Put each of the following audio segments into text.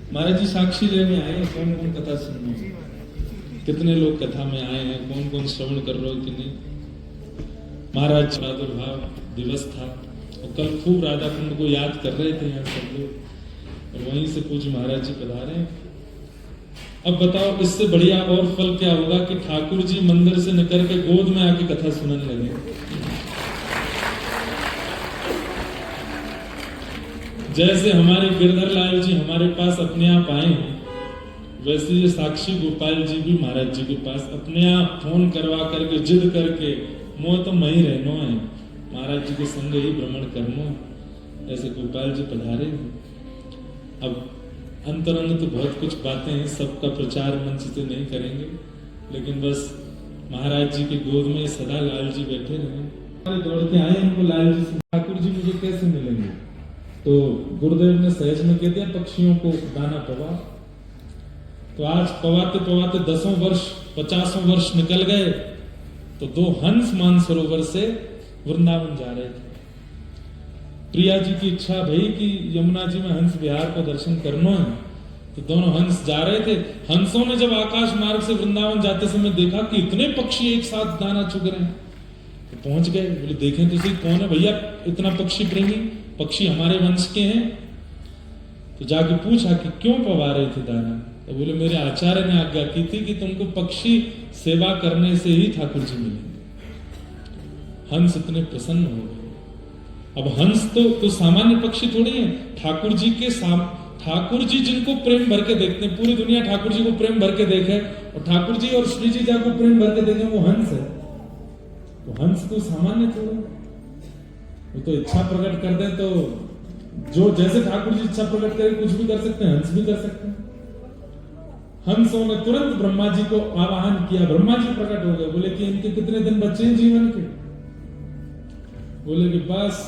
महाराज जी साक्षी लेने आए हैं, कौन कौन कथा सुनने, कितने लोग कथा में आए हैं, कौन कौन श्रवण कर रहे हो कि नहीं। महाराज प्रादुर्भाव दिवस था और कल खूब राधा कुंड को याद कर रहे थे यहाँ सब लोग, और वहीं से पूज्य महाराज जी पधारे। अब बताओ इससे बढ़िया और फल क्या होगा कि ठाकुर जी मंदिर से निकल के गोद में आके कथा सुनने लगे। जैसे हमारे गिरधर लाल जी हमारे पास अपने आप आए हैं, वैसे ये साक्षी गोपाल जी भी महाराज जी के पास अपने आप फोन करवा करके जिद करके मोह तो मही रहनो है, महाराज जी के संग ही भ्रमण करनो, ऐसे गोपाल जी पधारे। अब अंतरंग तो बहुत कुछ बातें हैं, सबका प्रचार मंच से नहीं करेंगे, लेकिन बस महाराज जी की गोद में सदा लाल जी बैठे रहे। दौड़ के आए उनको लाल जी से, ठाकुर जी मुझे कैसे मिलेंगे? तो गुरुदेव ने सहज में कह दिया पक्षियों को दाना पवा। तो आज पवाते पवाते 10 वर्ष 50 वर्ष निकल गए, तो 2 हंस मानसरोवर से वृंदावन जा रहे थे। प्रिया जी की इच्छा भई कि यमुना जी में हंस विहार को दर्शन करना है, तो दोनों हंस जा रहे थे। हंसों ने जब आकाश मार्ग से वृंदावन जाते समय देखा कि इतने पक्षी एक साथ दाना चुग रहे हैं, तो पहुंच गए। बोले देखें तो सही कौन है भैया इतना पक्षी प्रेमी, पक्षी हमारे वंश के हैं। तो जाके पूछा कि क्यों पवा रहे थे दाना? तो बोले मेरे आचार्य ने आज्ञा की थी कि तुमको पक्षी सेवा करने से ही ठाकुर जी मिलेंगे। हंस इतने प्रसन्न हो गए। अब हंस तो सामान्य पक्षी थोड़ी है, ठाकुर जी के ठाकुर जी जिनको प्रेम भर के देखते हैं, पूरी दुनिया ठाकुर जी को प्रेम भर के देखे, और ठाकुर जी और श्री जी जाको प्रेम भर के देखे, वो हंस है। तो हंस तो सामान्य थोड़ा, वो तो इच्छा प्रकट कर दे तो जो जैसे ठाकुर जी इच्छा प्रकट करे कुछ भी कर सकते हैं, हंस भी कर सकते हैं। हंसों ने तुरंत ब्रह्मा जी को आवाहन किया, ब्रह्मा जी प्रकट हो गए। बोले कि इनके कितने दिन बचे हैं जीवन के? बोले कि बस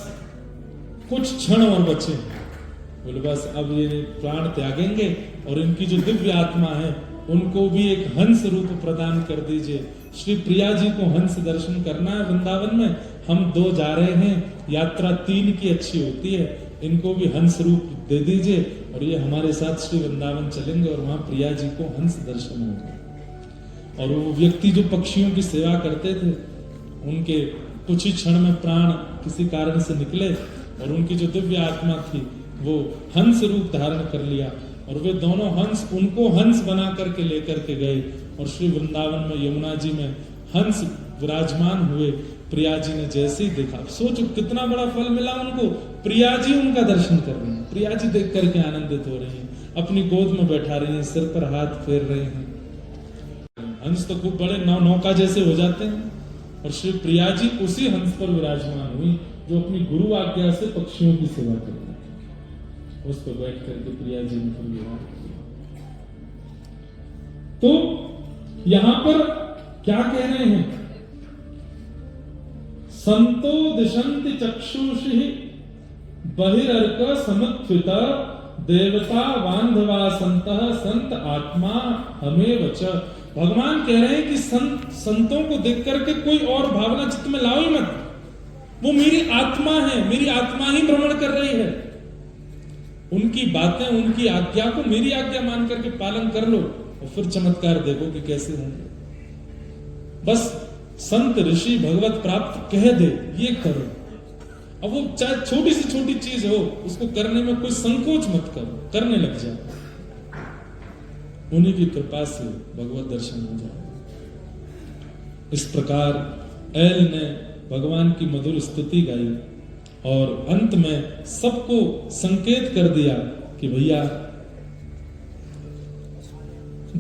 कुछ क्षण और बचे। बोले बस अब ये प्राण त्यागेंगे और इनकी जो दिव्य आत्मा है उनको भी एक हंस रूप प्रदान कर दीजिए। श्री प्रिया जी को हंस दर्शन करना है वृंदावन में, हम 2 जा रहे हैं, यात्रा 3 की अच्छी होती है, इनको भी हंस रूप दे दीजिए और ये हमारे साथ श्री वृंदावन चलेंगे और वहां प्रिया जी को हंस दर्शन होगा। और वो व्यक्ति जो पक्षियों की सेवा करते थे, उनके कुछ ही क्षण में प्राण किसी कारण से निकले और उनकी जो दिव्य आत्मा थी वो हंस रूप धारण कर लिया, और वे दोनों हंस उनको हंस बना करके लेकर के गए और श्री वृंदावन में यमुना जी में हंस विराजमान हुए। प्रिया जी ने जैसे ही देखा, सोचो कितना बड़ा फल मिला उनको, प्रिया जी उनका दर्शन कर रही हैं, प्रिया जी देख करके आनंदित हो रही हैं, अपनी गोद में बैठा रही हैं, सिर पर हाथ फेर रहे हैं। हंस तो खूब बड़े नौका जैसे हो जाते हैं, और श्री प्रिया जी उसी हंस पर विराजमान हुई जो अपनी गुरु आज्ञा से पक्षियों की सेवा करती है। उस पर बैठ करके प्रिया जी ने विवाह किया। तो यहां पर क्या कह रहे हैं? संतो दिशन्ति चक्षुषि बहिर्अर्क समुत्थित देवता बांधवा संतः संत आत्मा हमें वच। भगवान कह रहे हैं कि संतों को देख करके कोई और भावना चित्त में लाओ ही मत, वो मेरी आत्मा है, मेरी आत्मा ही भ्रमण कर रही है। उनकी बातें, उनकी आज्ञा को मेरी आज्ञा मान करके पालन कर लो और फिर चमत्कार देखो कि कैसे होंगे। बस संत ऋषि भगवत प्राप्त कह दे ये करो, अब वो चाहे छोटी से छोटी चीज हो उसको करने में कोई संकोच मत करो, करने लग जाओ, उन्हीं की कृपा से भगवत दर्शन हो जाए। इस प्रकार एल ने भगवान की मधुर स्तुति गाई और अंत में सबको संकेत कर दिया कि भैया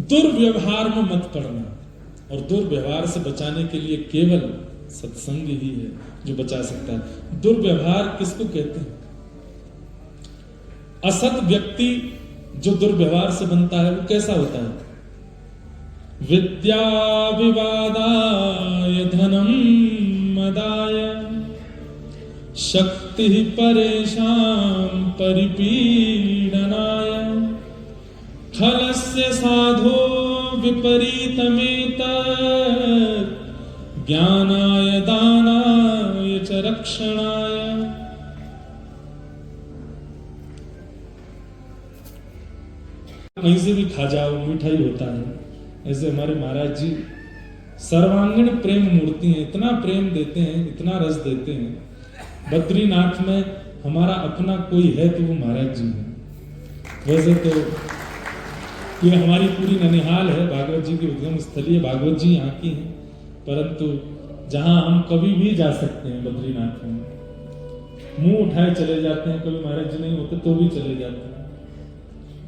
दुर्व्यवहार में मत पड़ना, और दुर्व्यवहार से बचाने के लिए केवल सत्संग ही है जो बचा सकता है। दुर्व्यवहार किसको कहते हैं? असत व्यक्ति जो दुर्व्यवहार से बनता है वो कैसा होता है? विद्या विवादाय धनम मदाय शक्ति परेशान परिपीडनाय खलस्य साधो विपरीतमेत ज्ञानाय दानाय च रक्षणाय। कहीं से भी खा जाओ, मीठा ही होता है। ऐसे हमारे महाराज जी सर्वांगीण प्रेम मूर्ति हैं, इतना प्रेम देते हैं, इतना रस देते हैं। बद्रीनाथ में हमारा अपना कोई है तो वो महाराज जी हैं। वैसे तो ये हमारी पूरी ननिहाल है, भागवत जी की उद्गम स्थली है, भागवत जी यहाँ की हैं, परंतु जहाँ हम कभी भी जा सकते हैं बद्रीनाथ में, मुंह उठाए चले जाते हैं, कभी महाराज जी नहीं होते तो भी चले जाते हैं।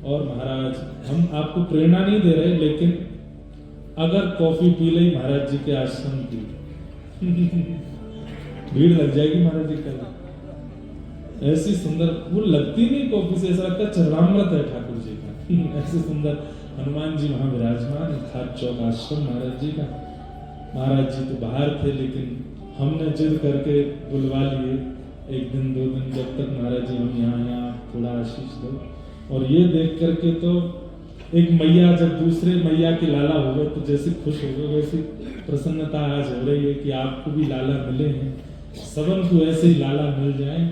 और महाराज हम आपको प्रेरणा नहीं दे रहे, लेकिन अगर कॉफी पी ली महाराज जी के आश्रम की भीड़ लग जाएगी महाराज जी का। ऐसी सुंदर वो लगती नहीं कॉफी से, ऐसा लगता है चरणामृत है ठाकुर जी का। ऐसे सुंदर हनुमान जी वहां विराजमान, खाट चौक आश्रम महाराज जी का। महाराज जी तो बाहर थे, लेकिन हमने जिद करके बुलवा लिए, एक दिन 2 दिन, जब तक महाराज जी हम यहाँ थोड़ा आशीष दो। और ये देख करके तो एक मैया जब दूसरे मैया के लाला हो गए तो जैसे खुश हो गए, वैसी प्रसन्नता आज हो रही है कि आपको भी लाला मिले हैं, सबन को ऐसे ही लाला मिल जाए।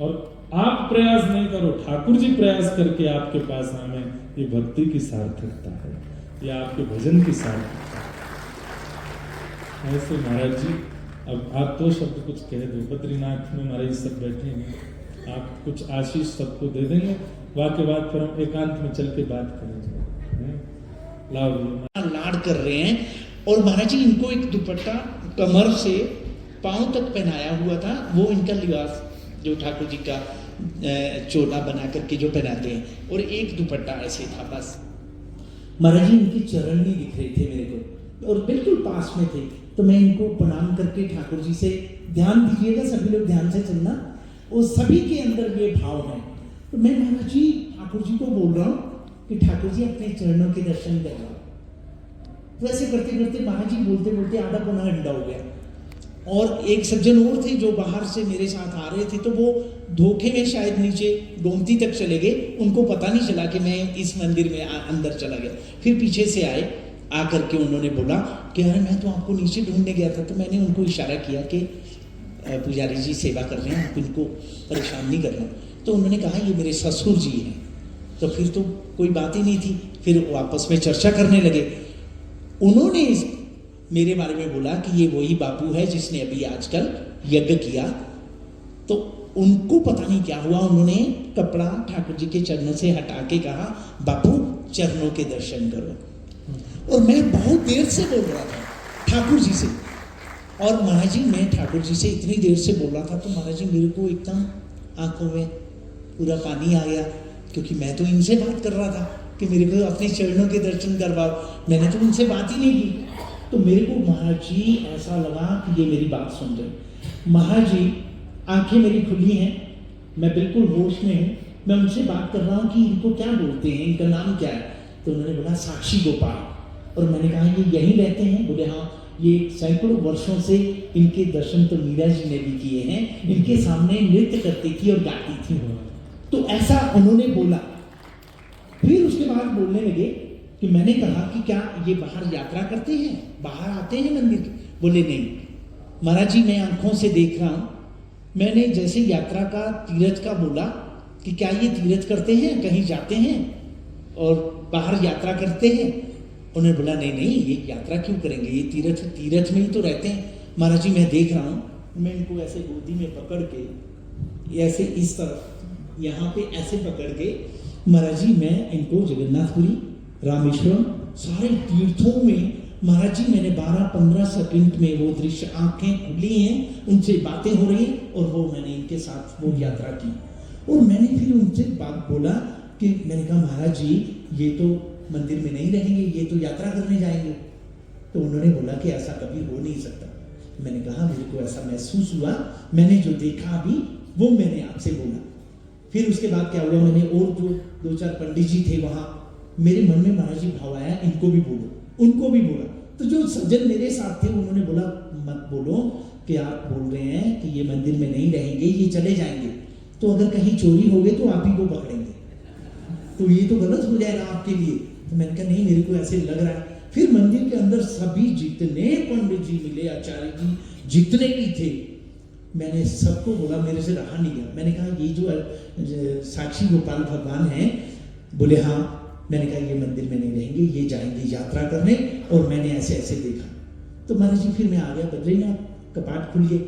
और आप प्रयास नहीं करो, ठाकुर जी प्रयास करके आपके पास आए, ये भक्ति की सार्थकता है, ये आपके भजन की सार्थकता है। ऐसे महाराज जी अब आप 2 शब्द कुछ कह दो। बद्रीनाथ में महाराज सब बैठे हैं, आप कुछ आशीष सबको दे देंगे, वाके बाद फिर हम एकांत में चल के बात करेंगे। लाड कर रहे हैं। और महाराज जी इनको एक दुपट्टा कमर से पांव तक पहनाया हुआ था, वो इनका लिबास जो ठाकुर जी का चोला बना करके जो पहनाते हैं, और एक दुपट्टा ऐसे था बस। महाराज जी इनके चरण नहीं दिख रहे थे मेरे को, और बिल्कुल पास में थे, तो मैं इनको प्रणाम करके ठाकुर जी से, ध्यान दीजिएगा सभी लोग ध्यान से चलना, और सभी के अंदर ये भाव है। तो मैं महाराज जी ठाकुर जी को बोल रहा हूँ कि ठाकुर जी अपने चरणों के दर्शन करवाओ। तो ऐसे करते करते महाराज जी बोलते बोलते आधा पौना घंटा हो गया। और एक सज्जन और थे जो बाहर से मेरे साथ आ रहे थे, तो वो धोखे में शायद नीचे गोमती तक चले गए, उनको पता नहीं चला कि मैं इस मंदिर में अंदर चला गया। फिर पीछे से आए, आकर के उन्होंने बोला कि अरे मैं तो आपको नीचे ढूंढने गया था। तो मैंने उनको इशारा किया कि पुजारी जी सेवा कर रहे हैं, आप इनको परेशान नहीं करना। तो उन्होंने कहा ये मेरे ससुर जी हैं। तो फिर तो कोई बात ही नहीं थी, फिर आपस में चर्चा करने लगे। उन्होंने मेरे बारे में बोला कि ये वही बापू है जिसने अभी आजकल यज्ञ किया। तो उनको पता नहीं क्या हुआ, उन्होंने कपड़ा ठाकुर जी के चरणों से हटा के कहा बापू चरणों के दर्शन करो। और मैं बहुत देर से बोल रहा था ठाकुर जी से, और महाराज जी मैं ठाकुर जी से इतनी देर से बोल रहा था, तो महाराज जी मेरे को एकदम आंखों में पूरा पानी आ गया, क्योंकि मैं तो इनसे बात कर रहा था कि मेरे को अपने चरणों के दर्शन करवाओ। मैंने तो उनसे बात ही नहीं की। तो मेरे को महाराज जी ऐसा लगा कि ये मेरी बात सुन रहे। महाराज जी आंखें मेरी खुली हैं, मैं बिल्कुल होश में हूँ, मैं उनसे बात कर रहा हूँ कि इनको क्या बोलते हैं, इनका नाम क्या है। तो उन्होंने बोला साक्षी गोपाल। और मैंने कहा ये यहीं रहते हैं? बोले हाँ, ये सैकड़ों वर्षों से इनके दर्शन तो मीरा जी ने भी किए हैं, इनके सामने नृत्य करती थी और गाती थी। तो ऐसा उन्होंने बोला। फिर उसके बाद बोलने लगे कि मैंने कहा कि क्या ये बाहर यात्रा करते हैं, बाहर आते हैं मंदिर के? बोले नहीं महाराज जी, मैं आंखों से देख रहा हूँ। मैंने जैसे यात्रा का तीर्थ का बोला कि क्या ये तीर्थ करते हैं, कहीं जाते हैं और बाहर यात्रा करते हैं? उन्होंने बोला नहीं नहीं, ये यात्रा क्यों करेंगे, ये तीर्थ में ही तो रहते हैं। महाराज जी मैं देख रहा हूँ। मैं इनको ऐसे गोदी में पकड़ के ऐसे इस तरफ यहाँ पे ऐसे पकड़ के, महाराज जी मैं इनको जगन्नाथपुरी, रामेश्वरम, सारे तीर्थों में महाराज जी मैंने 12-15 सेकंड में वो दृश्य, आंखें खुली हैं, उनसे बातें हो रही हैं, और वो मैंने इनके साथ वो यात्रा की। और मैंने फिर उनसे बात बोला कि मैंने कहा महाराज जी ये तो मंदिर में नहीं रहेंगे, ये तो यात्रा करने जाएंगे। तो उन्होंने बोला कि ऐसा कभी हो नहीं सकता। मैंने कहा मेरे को ऐसा महसूस हुआ, मैंने जो देखा अभी वो मैंने आपसे बोला। फिर उसके बाद क्या हुआ, मैंने और जो 2-4 पंडित जी थे वहां, मेरे मन में महाराज जी भाव आया, इनको भी बोलो, उनको भी बोला। तो जो सज्जन मेरे साथ थे उन्होंने बोला मत बोलो कि आप बोल रहे हैं कि ये मंदिर में नहीं रहेंगे, ये चले जाएंगे, तो अगर कहीं चोरी हो गई तो आप ही को पकड़ेंगे, तो ये तो गलत हो जाएगा आपके लिए। तो मैंने कहा नहीं, मेरे को ऐसे लग रहा है। फिर मंदिर के अंदर सभी जितने पंडित जी मिले, आचार्य जी जितने भी थे, मैंने सबको बोला, मेरे से रहा नहीं गया। मैंने कहा ये जो साक्षी गोपाल भगवान हैं? बोले हाँ। मैंने कहा ये मंदिर में नहीं रहेंगे, ये जाएंगे यात्रा करने, और मैंने ऐसे ऐसे देखा। तो महाराज जी फिर मैं आ गया बद्रीनाथ, कपाट खुल गए।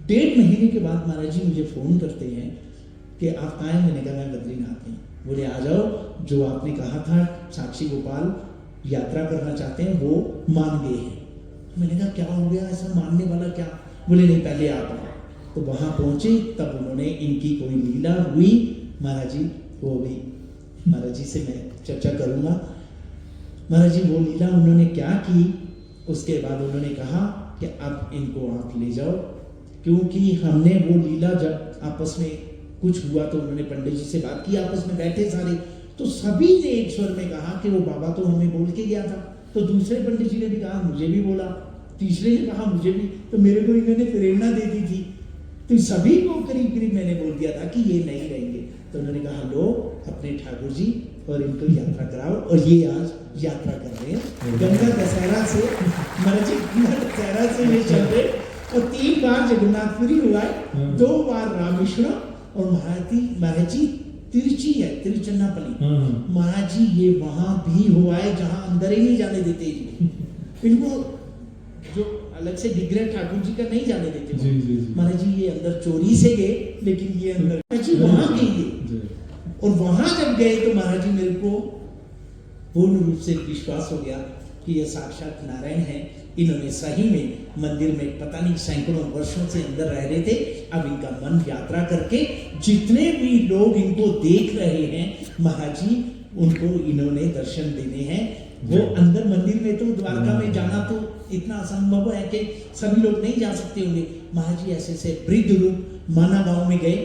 1.5 महीने के बाद महाराज जी मुझे फ़ोन करते हैं कि आप कहाँ हैं? मैंने कहा मैं बद्रीनाथ में। बोले आ जाओ, जो आपने कहा था साक्षी गोपाल यात्रा करना चाहते हैं वो मान गए हैं। मैंने कहा क्या हो गया, ऐसा मानने वाला क्या? बोले नहीं पहले आप आओ। तो वहाँ पहुँचे, तब उन्होंने इनकी कोई लीला हुई महाराज जी, वो भी महाराज जी से मैं चर्चा करूँगा। महाराज जी वो लीला उन्होंने क्या की, उसके बाद उन्होंने कहा कि अब इनको आप ले जाओ, क्योंकि हमने वो लीला जब आपस में कुछ हुआ तो उन्होंने पंडित जी से बात की, आपस में बैठे सारे, तो सभी ने एक स्वर में कहा कि वो बाबा तो हमें बोल के गया था। तो दूसरे पंडित जी ने भी कहा मुझे भी बोला, तीसरे ने कहा मुझे भी, तो मेरे को इन्होंने प्रेरणा दे दी थी। तो सभी को करीब करीब मैंने बोल दिया था कि ये नहीं रहेंगे। तो उन्होंने कहा लो अपने ठाकुर जी और इनको यात्रा कराओ, और ये आज यात्रा कर रहे हैं गंगा दशहरा से, महाराज जी दशहरा से ये चल रहे, और 3 बार जगन्नाथपुरी हुआ है, 2 बार रामेश्वरम, और महाराज जी तिरुची है, तिरुचन्नापल्ली महाराज जी ये वहां भी हुआ है जहां अंदर ही नहीं जाने देते इनको, जो अलग से डिग्रे ठाकुर जी का नहीं जाने देते महाराज जी। ये अंदर चोरी से गए, लेकिन ये अंदर महाराज जी वहां गए, और वहां जब गए तो महाराज जी मेरे को पूर्ण रूप से विश्वास हो गया कि ये साक्षात नारायण है। इन्होंने सही में मंदिर में पता नहीं सैकड़ों वर्षों से अंदर रह रहे थे, अब इनका मन यात्रा करके जितने भी लोग इनको देख रहे हैं महाराज जी, उनको इन्होंने दर्शन देने हैं। वो अंदर मंदिर में तो द्वारका में जाना तो इतना असंभव है कि सभी लोग नहीं जा सकते होंगे। महाराज जी ऐसे से वृद्ध रूप माना गांव में गए।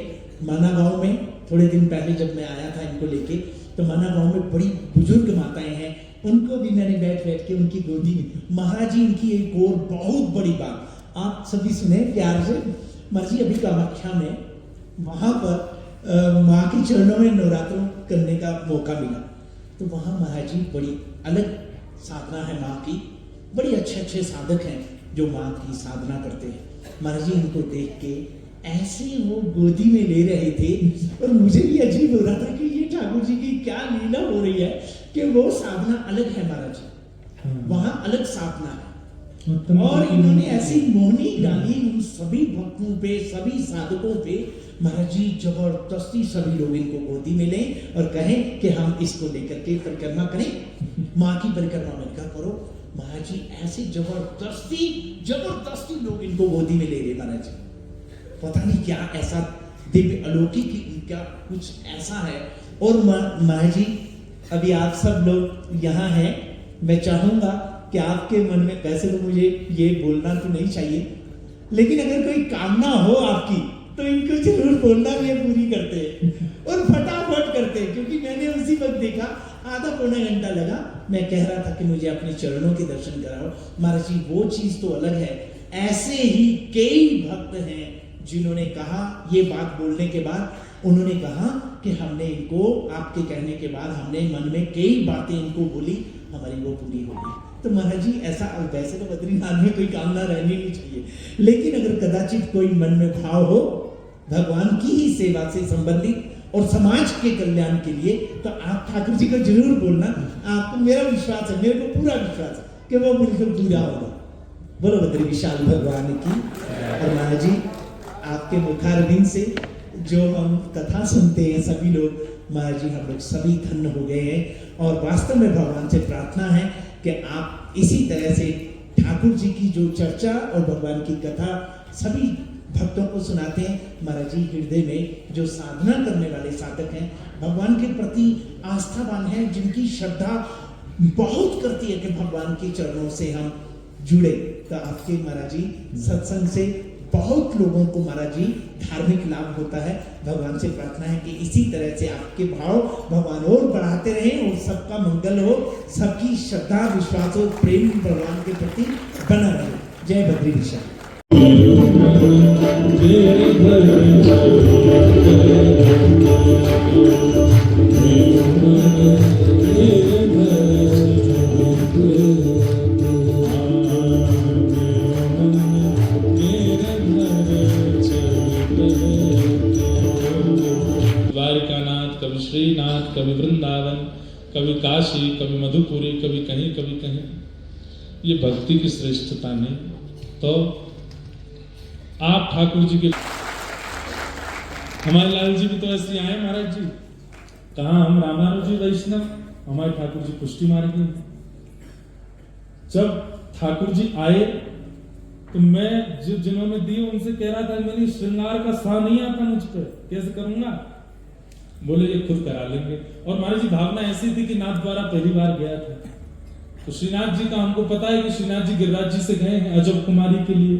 माना गांव में थोड़े दिन पहले जब मैं आया था इनको लेके, तो माना गांव में बड़ी बुजुर्ग माताएं हैं, उनको भी मैंने बैठ के उनकी गोदी में, महाराज जी इनकी एक और बहुत बड़ी बात आप सभी सुने प्यार से। महाराज जी अभी कामाख्या में वहां पर माँ के चरणों में नवरात्रों करने का मौका मिला, तो वहां महाराज जी बड़ी अलग साधना है माँ की, बड़े अच्छे अच्छे साधक हैं जो माँ की साधना करते हैं। महाराज जी इनको देख के ऐसे वो गोदी में ले रहे थे, और मुझे भी अजीब हो रहा था कि ये ठाकुर जी की क्या लीला हो रही है कि वो साधना अलग है महाराज जी, वहां अलग साधना है। और इन्होंने ऐसी मोहनी डाली उन सभी भक्तों पे, सभी साधकों पे। महाराज जी जबरदस्ती सभी लोग इनको गोदी में लें और कहें कि हम इसको लेकर के परिक्रमा करें, माँ की परिक्रमा में क्या करो। महाराज जी ऐसे जबरदस्ती लोग इनको गोदी में ले रहे महाराज जी, पता नहीं क्या ऐसा दिव्य अलौकिक इनका कुछ ऐसा है। और महाराज जी अभी आप सब लोग यहाँ हैं, मैं चाहूंगा कि आपके मन में, वैसे तो मुझे ये बोलना तो नहीं चाहिए, लेकिन अगर कोई कामना हो आपकी तो इनको जरूर बोलना, ये पूरी करते हैं और फटाफट करते हैं। क्योंकि मैंने उसी वक्त देखा, आधा पौना घंटा लगा, मैं कह रहा था कि मुझे अपने चरणों के दर्शन कराओ। महाराज जी वो चीज तो अलग है। ऐसे ही कई भक्त हैं जिन्होंने कहा, ये बात बोलने के बाद उन्होंने कहा कि हमने इनको, आपके कहने के बाद हमने मन में कई बातें इनको बोली, हमारी वो पूरी हो गई। तो महाराज जी ऐसा, वैसे तो बद्रीनाथ में कोई कामना रहनी नहीं चाहिए, लेकिन अगर कदाचित कोई मन में भाव हो भगवान की ही सेवा से संबंधित और समाज के कल्याण के लिए, तो आप ठाकुर जी को जरूर बोलना। आपको मेरा विश्वास है, मेरे को पूरा विश्वास है कि वो बिल्कुल पूरा होगा। बोलो बद्री विशाल भगवान की। और महाराज जी आपके मुखारविंद से जो हम कथा सुनते हैं सभी लोग, महाराज जी हम लोग सभी धन्य हो गए हैं। और वास्तव में भगवान से प्रार्थना है कि आप इसी तरह से ठाकुर जी की जो चर्चा और भगवान की कथा सभी भक्तों को सुनाते हैं। महाराज जी हृदय में जो साधना करने वाले साधक हैं, भगवान के प्रति आस्थावान हैं, जिनकी श्रद्धा बहुत करती है कि भगवान के चरणों से हम जुड़े, तो आपके महाराज जी सत्संग से बहुत लोगों को महाराज जी धार्मिक लाभ होता है। भगवान से प्रार्थना है कि इसी तरह से आपके भाव भगवान और बढ़ाते रहें और सबका मंगल हो, सबकी श्रद्धा विश्वास और प्रेम भगवान के प्रति बना रहे। जय बद्री विशाल। द्वारिकानाथ कवि श्रीनाथ कवि वृंदावन कभी काशी, कभी मधुपुरी, कभी कहीं। ये भक्ति की श्रेष्ठता नहीं। तो आप ठाकुर जी के, हमारे लाल जी भी तो ऐसे आए महाराज जी। कहा हम रामानुजी वैष्णव, हमारे ठाकुर जी पुष्टि मार्गी। जब ठाकुर जी आए तो मैं जिन्होंने दी उनसे कह रहा था मेरी श्रृंगार का सा नहीं आता मुझ पर, कैसे करूंगा? बोले ये खुद करा लेंगे। और महाराज जी भावना ऐसी थी कि नाथ द्वारा पहली बार गया था, तो श्रीनाथ जी का हमको पता है कि श्रीनाथ जी गिरिराज जी से गए हैं अजब कुमारी के लिए।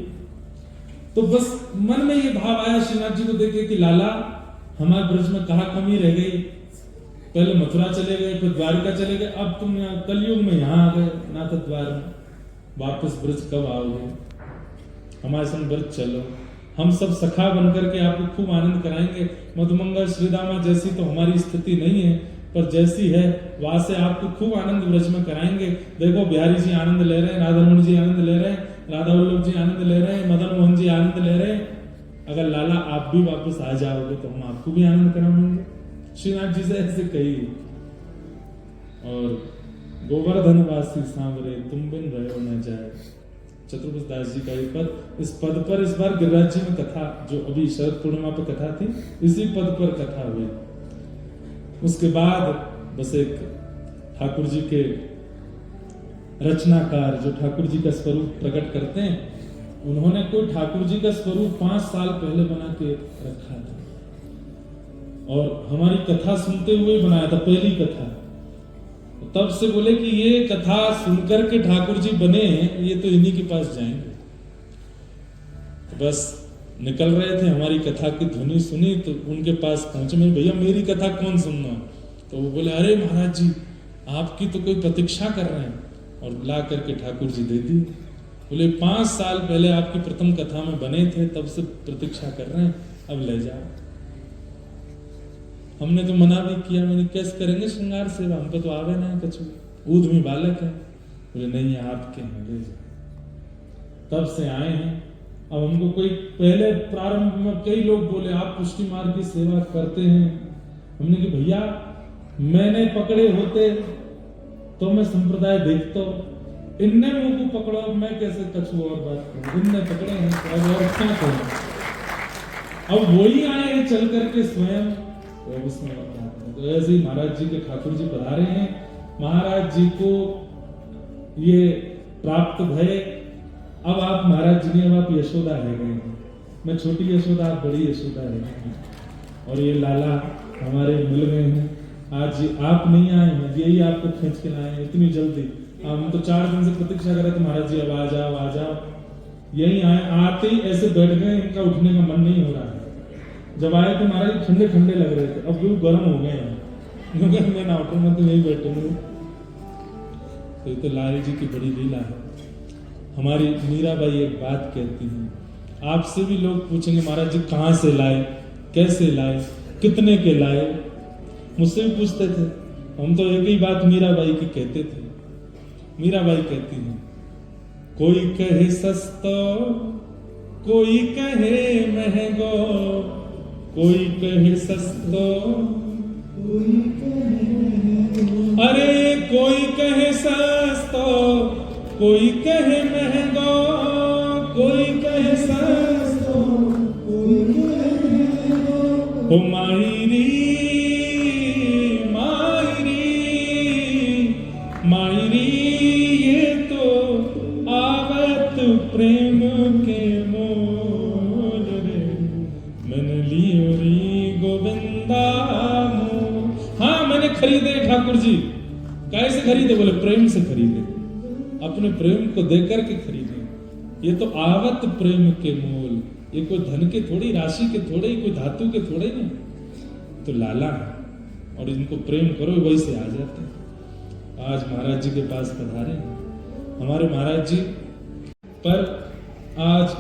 तो बस मन में ये भाव आया श्रीनाथ जी को देखे कि लाला हमारे ब्रज में कहा कमी रह गई। पहले मथुरा चले गए, फिर द्वारिका चले गए, अब तुम कलयुग में यहाँ आ गए नाथ द्वार में। वापस ब्रज कब आओगे? हमारे संग ब्रज चलो, हम सब सखा बनकर के आपको खूब आनंद कराएंगे। मधुमंगल श्रीदामा जैसी तो हमारी स्थिति नहीं है, पर जैसी है वहां से आपको खूब आनंद ब्रज में कराएंगे। देखो बिहारी जी आनंद ले रहे हैं, राधारमण जी आनंद ले रहे हैं, राधा वल्लभ जी आनंद ले रहे हैं, मदन मोहन जी आनंद ले रहे हैं। अगर लाला आप भी वापस आ जाओगे तो हम आपको भी आनंद कराएंगे। श्रीनाथ जी से ऐसे कही। और गोवर्धनवासी सांवरे तुम बिन रहो न जाए, चतुर्भुज दास जी का ये पद। इस पद पर इस बार गिरिराज जी में कथा, जो अभी शरद पूर्णिमा पर कथा थी, इसी पद पर कथा हुई। उसके बाद बस एक ठाकुर जी के रचनाकार जो ठाकुर जी का स्वरूप प्रकट करते हैं, उन्होंने कोई ठाकुर जी का स्वरूप 5 साल पहले बना के रखा था और हमारी कथा सुनते हुए बनाया था, पहली कथा। तब से बोले कि ये कथा सुनकर के ठाकुर जी बने हैं, ये तो इन्हीं के पास जाएंगे। तो बस निकल रहे थे, हमारी कथा की ध्वनि सुनी तो उनके पास पहुंचे। मैं भैया मेरी कथा कौन सुनना? तो वो बोले अरे महाराज जी आपकी तो कोई प्रतीक्षा कर रहे हैं, और ला करके ठाकुर जी दे दी। बोले 5 साल पहले आपकी प्रथम कथा में बने थे, तब से प्रतीक्षा कर रहे हैं, अब ले जाओ। हमने तो मना भी किया, मैंने कैसे करेंगे श्रृंगार सेवा, हम पे तो आवे ना कछु, ऊद में बालक है। बोले नहीं आपके हैं, ले जाओ। तब से आए हैं। अब हमको कोई पहले प्रारंभ में कई लोग बोले आप पुष्टि मार्ग की सेवा करते हैं। हमने कि भैया मैंने पकड़े होते तो मैं संप्रदाय देखता, इनने मुंह को पकड़ो, मैं कैसे कछु और बात करूं? इनने पकड़े हैं तो अब और क्या करूं? अब वही आए चल करके स्वयं, और उसमें तो ऐसे ही महाराज जी के ठाकुर जी पधारे हैं। महाराज जी को ये प्राप्त भय, अब आप महाराज जी ने, अब आप यशोदा रह गए हैं। मैं छोटी यशोदा, आप बड़ी यशोदा रह गए हैं। और ये लाला हमारे मिल गए हैं। आज आप नहीं आए हैं, यही आपको खींच के लाए हैं इतनी जल्दी। हम तो 4 दिन से प्रतीक्षा कर रहे थे महाराज जी अब आ जाओ आ जाओ। यही आए, आते ही ऐसे बैठ गए, इनका उठने का मन नहीं हो रहा है। जब आए तो महाराज ठंडे ठंडे लग रहे थे, अब भी गर्म हो गए हैं, क्योंकि मैं ना उठूंगा तो यही बैठूंगा। तो ये तो लाल जी की बड़ी लीला है। हमारी मीराबाई एक बात कहती हैं, आपसे भी लोग पूछेंगे महाराज जी कहाँ से लाए, कैसे लाए, कितने के लाए, मुझसे भी पूछते थे। हम तो एक ही बात मीराबाई की कहते थे। मीराबाई कहती हैं, कोई कहे सस्तो, कोई कहे महंगो, कोई कहे सस्तो, कोई कहे महंगो। अरे कोई कहे सस्तो, कोई कहे महंगो, कोई कहे सस्तो, कोई कहे महंगो। ओ मायरी मायरी मायरी, ये तो आवत प्रेम के मोल रे, मन लियो री गोविंदा मोल। हाँ मैंने खरीदे ठाकुर जी। कैसे खरीदे? बोले प्रेम से खरीदे, अपने प्रेम को देकर के खरीदे। ये तो आवत प्रेम के मोल, ये कोई धन के थोड़ी, राशि के थोड़े ही, कोई धातु के थोड़े नहीं, तो लाला है। और इनको प्रेम करो वही से आ जाते हैं। आज महाराज जी के पास पधारे हैं हमारे महाराज जी, पर आज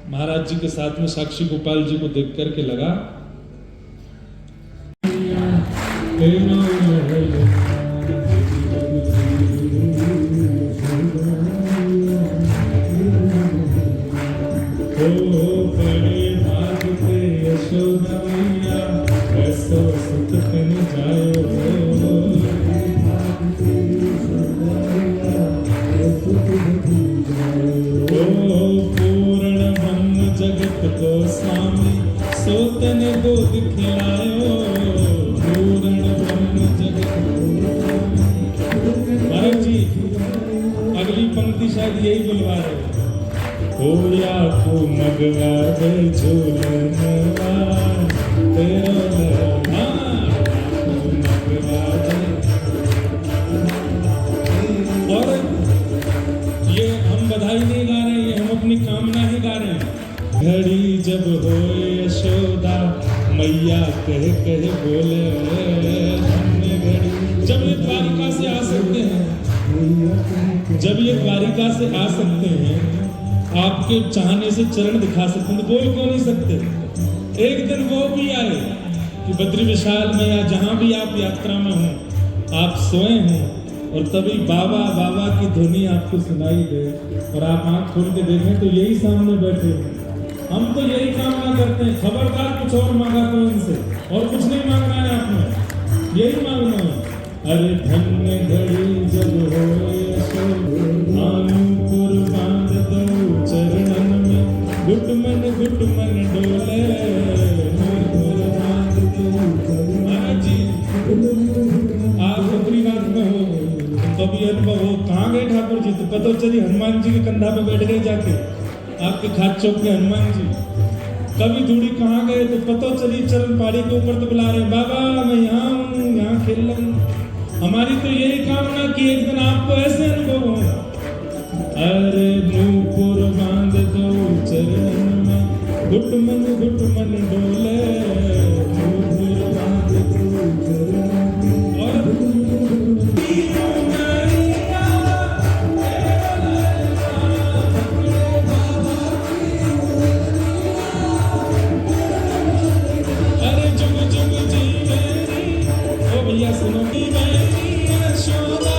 महाराज जी के साथ में साक्षी गोपाल जी को देख करके लगा यशोदा मैया ऐसो सुख तन जायो। तने गोद खिलायो पूर्ण ब्रह्म जगत। महाराज जी अगली पंक्ति शायद यही बुलवा रहे होया को मगवा दे झूलनवा तेरा लहरा को मगवा दे। और ये हम बधाई नहीं गा रहे, ये हम अपनी कामना ही गा रहे हैं। घड़ी जब होए यशोदा मैया कह कह बोले हमने घड़ी। जब ये द्वारिका से आ सकते हैं, जब ये द्वारिका से आ सकते हैं, आपके चाहने से चरण दिखा सकते हैं, तो बोल क्यों नहीं सकते। एक दिन वो भी आए कि बद्री विशाल में या जहां भी आप यात्रा में हो, आप सोए हों और तभी बाबा बाबा की ध्वनि आपको सुनाई दे और आप आंख खोल के देखें तो यही सामने बैठे हैं। हम तो यही कामना करते हैं, खबरदार कुछ और मांगा तो इनसे, और कुछ नहीं मांगना है आपने, यही मांगना है। अरे धन्य घड़ी जब होए आनूपुर बांध दो चरणन में, घुटमन डोले नूपुर बांध दो। महाराज जी आप अपनी बात में हो कभी अनुभव हो, कहाँ गए ठाकुर जी, तो पता चली हनुमान जी के कंधा पे बैठ गए जाके, आपके खाट चौक के हनुमान जी। कभी दूरी कहाँ गए तो पता चली चरण पहाड़ी के ऊपर तो बुला रहे बाबा मैं यहाँ हूँ, यहाँ खेल रहा हूँ। हमारी तो यही कामना कि एक दिन आपको ऐसे अनुभव हो। अरे नूपुर बांध दो चरण में, घुटमन डोले नूपुर बांध दो चरण में। और भैया सुनो की मैं यशोदा